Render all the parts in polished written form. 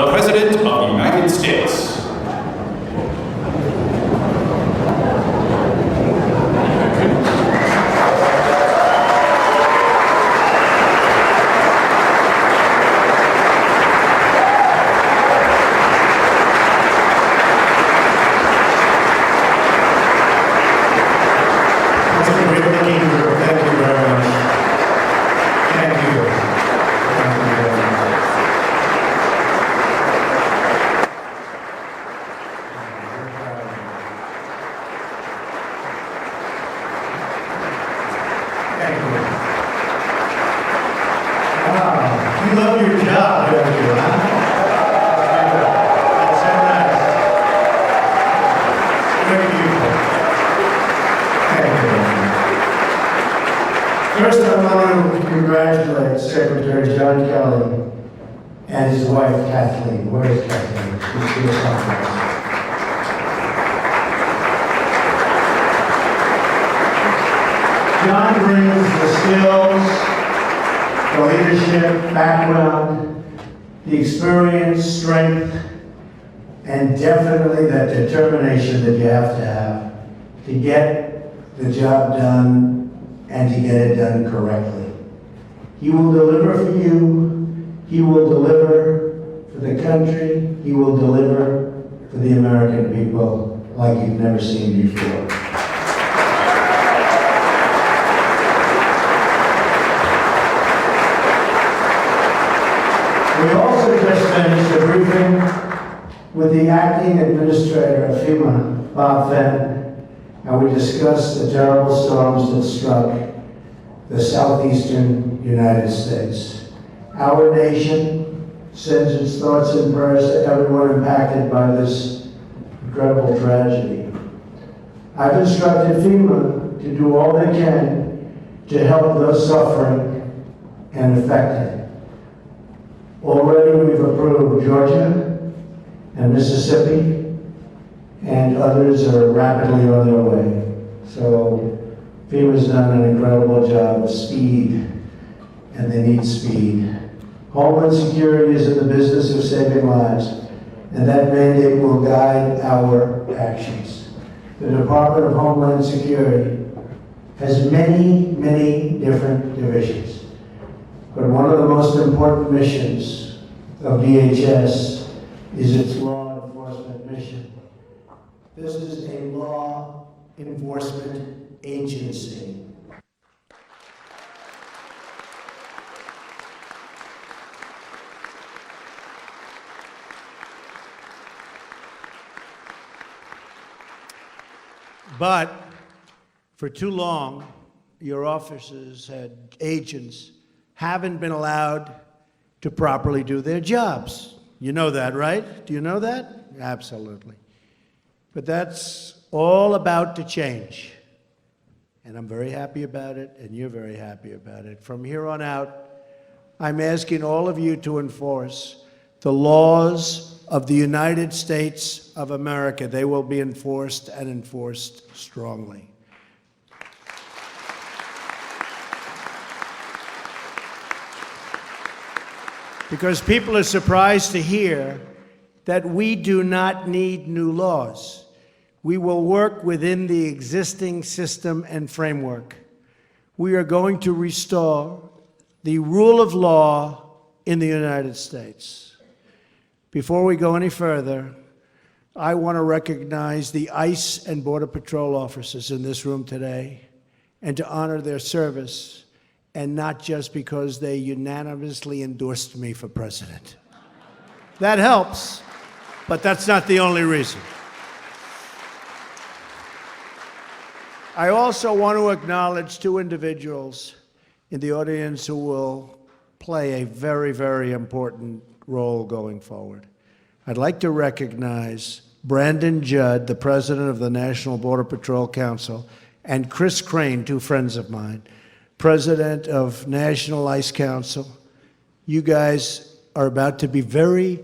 the President of the United States. You love your job, don't you, huh? That's so nice. Very beautiful. Thank you. First, I want to congratulate Secretary John Kelly and his wife, Kathleen. Where is Kathleen? She's here somewhere. John brings the skills, the leadership, background, the experience, strength, and definitely that determination that you have to get the job done and to get it done correctly. He will deliver for you. He will deliver for the country. He will deliver for the American people like you've never seen before. We also just finished a briefing with the acting administrator of FEMA, Bob Fenn, and we discussed the terrible storms that struck the southeastern United States. Our nation sends its thoughts and prayers to everyone impacted by this incredible tragedy. I've instructed FEMA to do all they can to help those suffering and affected. Already we've approved Georgia and Mississippi, and others are rapidly on their way. So FEMA's done an incredible job of speed, and they need speed. Homeland Security is in the business of saving lives, and that mandate will guide our actions. The Department of Homeland Security has many, many different divisions. But one of the most important missions of DHS is its law enforcement mission. This is a law enforcement agency. But for too long, your officers had agents haven't been allowed to properly do their jobs. You know that, right? Do you know that? Absolutely. But that's all about to change. And I'm very happy about it, and you're very happy about it. From here on out, I'm asking all of you to enforce the laws of the United States of America. They will be enforced and enforced strongly. Because people are surprised to hear that we do not need new laws. We will work within the existing system and framework. We are going to restore the rule of law in the United States. Before we go any further, I want to recognize the ICE and Border Patrol officers in this room today and to honor their service, and not just because they unanimously endorsed me for president. That helps, but that's not the only reason. I also want to acknowledge two individuals in the audience who will play a very, very important role going forward. I'd like to recognize Brandon Judd, the president of the National Border Patrol Council, and Chris Crane, two friends of mine, president of National Ice Council. You guys are about to be very,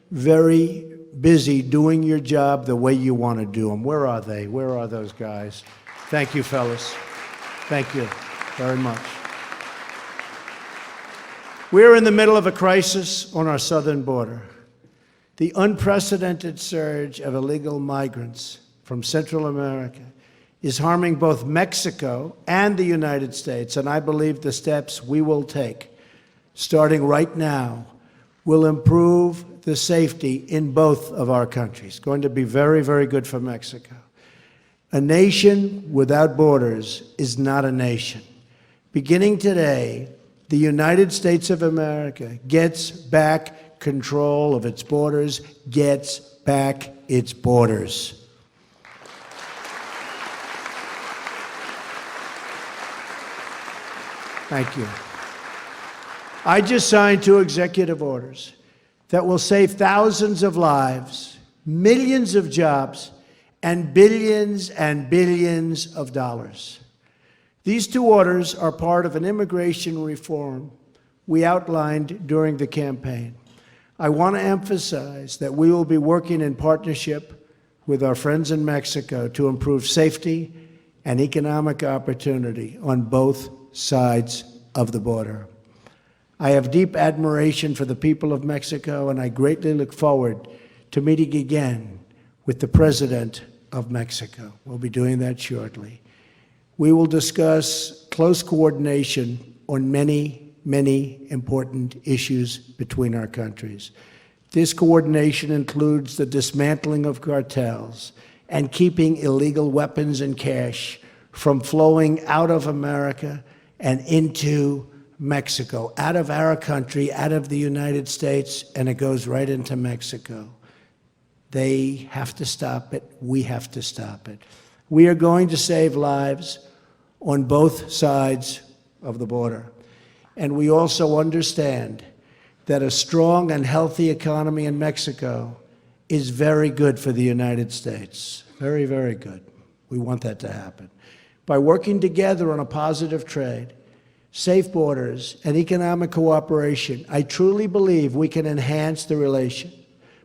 very busy doing your job the way you want to do them. Where are they? Where are those guys? Thank you, fellas. Thank you very much. We're in the middle of a crisis on our southern border. The unprecedented surge of illegal migrants from Central America is harming both Mexico and the United States, and I believe the steps we will take, starting right now, will improve the safety in both of our countries. Going to be very, very good for Mexico. A nation without borders is not a nation. Beginning today, the United States of America gets back control of its borders, gets back its borders. Thank you. I just signed 2 executive orders that will save thousands of lives, millions of jobs, and billions of dollars. These 2 orders are part of an immigration reform we outlined during the campaign. I want to emphasize that we will be working in partnership with our friends in Mexico to improve safety and economic opportunity on both sides of the border. I have deep admiration for the people of Mexico, and I greatly look forward to meeting again with the President of Mexico. We'll be doing that shortly. We will discuss close coordination on many important issues between our countries. This coordination includes the dismantling of cartels and keeping illegal weapons and cash from flowing out of America and into Mexico, out of our country, out of the United States, and it goes right into Mexico. They have to stop it. We have to stop it. We are going to save lives on both sides of the border. And we also understand that a strong and healthy economy in Mexico is very good for the United States. Very, very good. We want that to happen. By working together on a positive trade, safe borders, and economic cooperation, I truly believe we can enhance the relation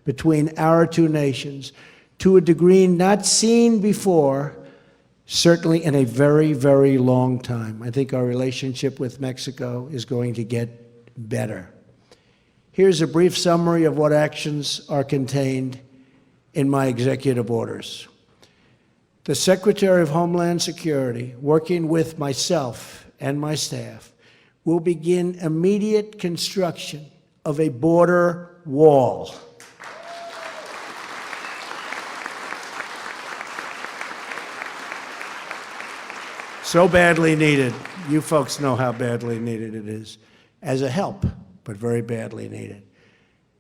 between our 2 nations to a degree not seen before, certainly in a very, very long time. I think our relationship with Mexico is going to get better. Here's a brief summary of what actions are contained in my executive orders. The Secretary of Homeland Security, working with myself and my staff, will begin immediate construction of a border wall. So badly needed. You folks know how badly needed it is. As a help, but very badly needed.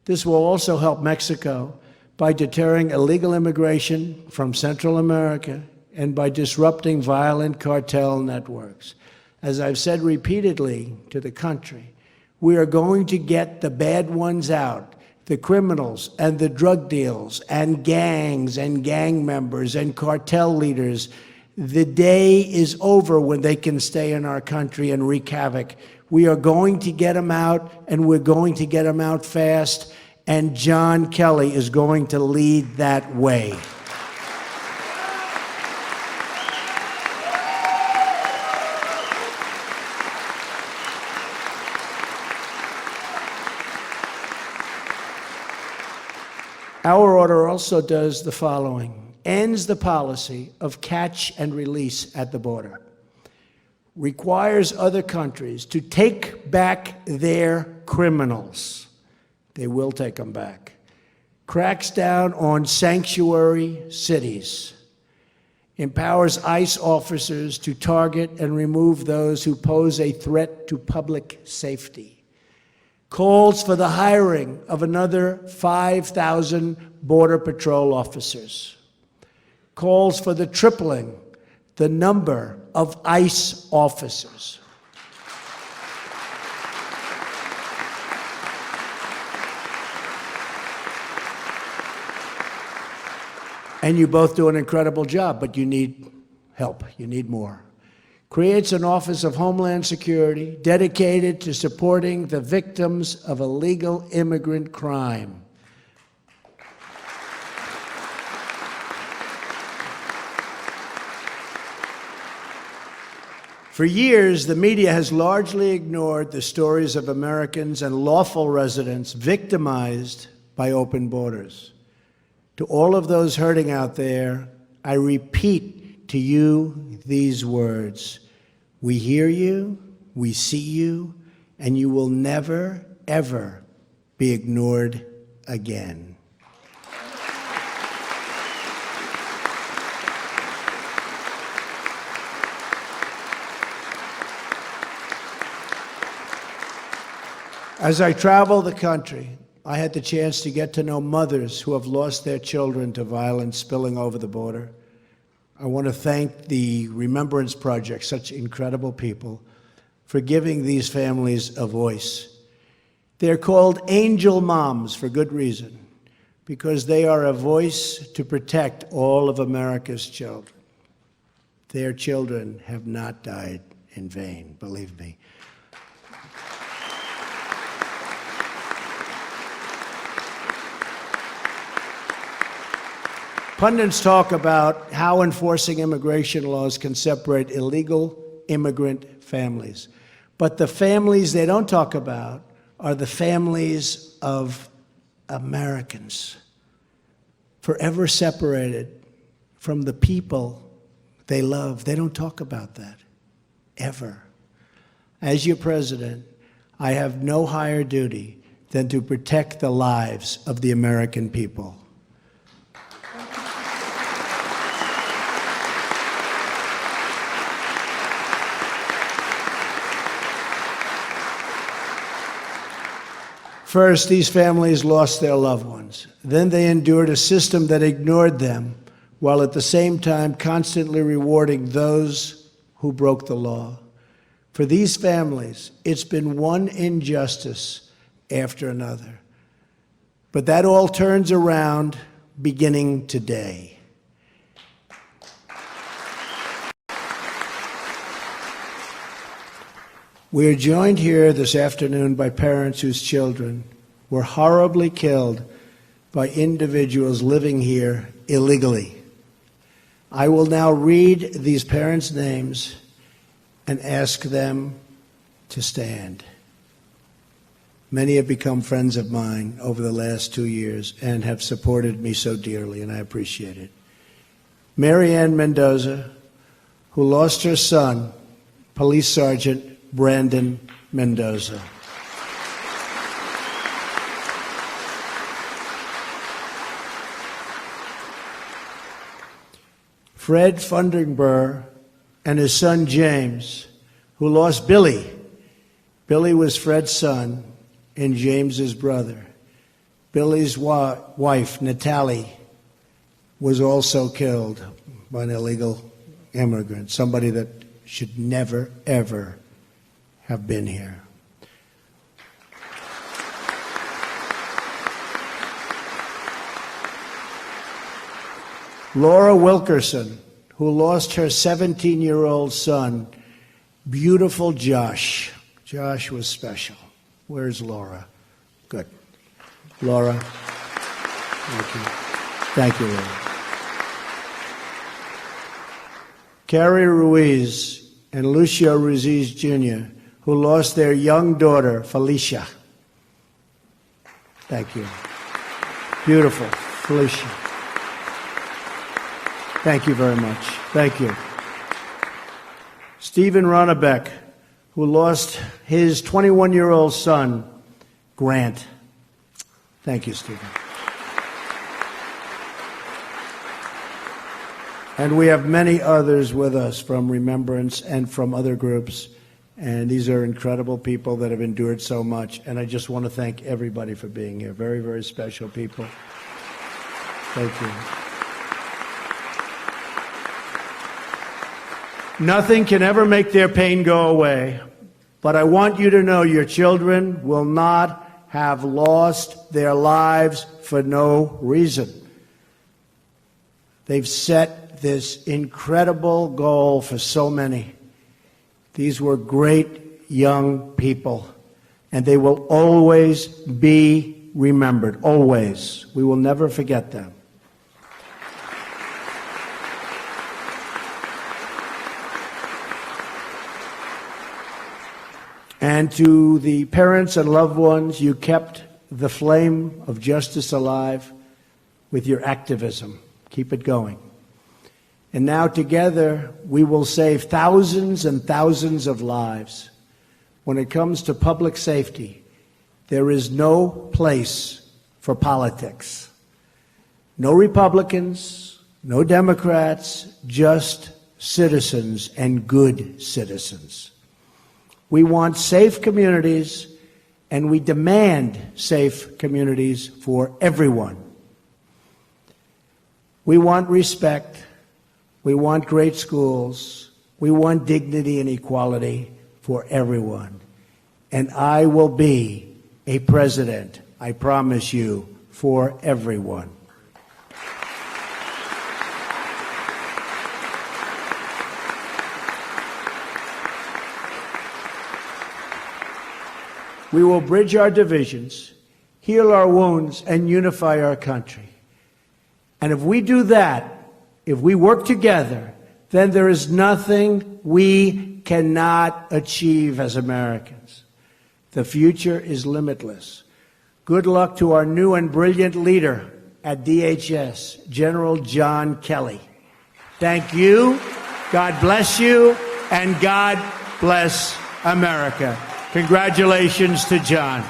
This will also help Mexico by deterring illegal immigration from Central America and by disrupting violent cartel networks. As I've said repeatedly to the country, we are going to get the bad ones out, the criminals and the drug deals and gangs and gang members and cartel leaders. The day is over when they can stay in our country and wreak havoc. We are going to get them out, and we're going to get them out fast, and John Kelly is going to lead that way. Our order also does the following. Ends the policy of catch and release at the border, requires other countries to take back their criminals. They will take them back. Cracks down on sanctuary cities, empowers ICE officers to target and remove those who pose a threat to public safety, calls for the hiring of another 5,000 Border Patrol officers, calls for the tripling the number of ICE officers. And you both do an incredible job, but you need help. You need more. Creates an Office of Homeland Security dedicated to supporting the victims of illegal immigrant crime. For years, the media has largely ignored the stories of Americans and lawful residents victimized by open borders. To all of those hurting out there, I repeat to you these words. We hear you, we see you, and you will never, ever be ignored again. As I travel the country, I had the chance to get to know mothers who have lost their children to violence spilling over the border. I want to thank the Remembrance Project, such incredible people, for giving these families a voice. They're called angel moms for good reason, because they are a voice to protect all of America's children. Their children have not died in vain, believe me. Pundits talk about how enforcing immigration laws can separate illegal immigrant families. But the families they don't talk about are the families of Americans, forever separated from the people they love. They don't talk about that, ever. As your president, I have no higher duty than to protect the lives of the American people. First, these families lost their loved ones. Then they endured a system that ignored them, while at the same time constantly rewarding those who broke the law. For these families, it's been one injustice after another. But that all turns around beginning today. We are joined here this afternoon by parents whose children were horribly killed by individuals living here illegally. I will now read these parents' names and ask them to stand. Many have become friends of mine over the last 2 years and have supported me so dearly, and I appreciate it. Mary Ann Mendoza, who lost her son, Police Sergeant Brandon Mendoza. Fred Funderburg and his son James, who lost Billy. Billy was Fred's son and James's brother. Billy's wife, Natalie, was also killed by an illegal immigrant, somebody that should never, ever have been here. Laura Wilkerson, who lost her 17-year-old son, beautiful Josh. Josh was special. Where's Laura? Good. Laura. Thank you. Thank you, Laura. Carrie Ruiz and Lucio Ruiz Jr., who lost their young daughter, Felicia. Thank you. Beautiful, Felicia. Thank you very much. Thank you. Stephen Ronnebeck, who lost his 21-year-old son, Grant. Thank you, Stephen. And we have many others with us from Remembrance and from other groups. And these are incredible people that have endured so much. And I just want to thank everybody for being here. Very, very special people. Thank you. Nothing can ever make their pain go away. But I want you to know your children will not have lost their lives for no reason. They've set this incredible goal for so many. These were great young people, and they will always be remembered, always. We will never forget them. And to the parents and loved ones you kept the flame of justice alive with your activism. Keep it going. And now together we will save thousands and thousands of lives. When it comes to public safety, there is no place for politics. No Republicans, no Democrats, just citizens and good citizens. We want safe communities, and we demand safe communities for everyone. We want respect. We want great schools. We want dignity and equality for everyone. And I will be a president, I promise you, for everyone. We will bridge our divisions, heal our wounds, and unify our country. And if we do that, if we work together, then there is nothing we cannot achieve as Americans. The future is limitless. Good luck to our new and brilliant leader at DHS, General John Kelly. Thank you, God bless you, and God bless America. Congratulations to John.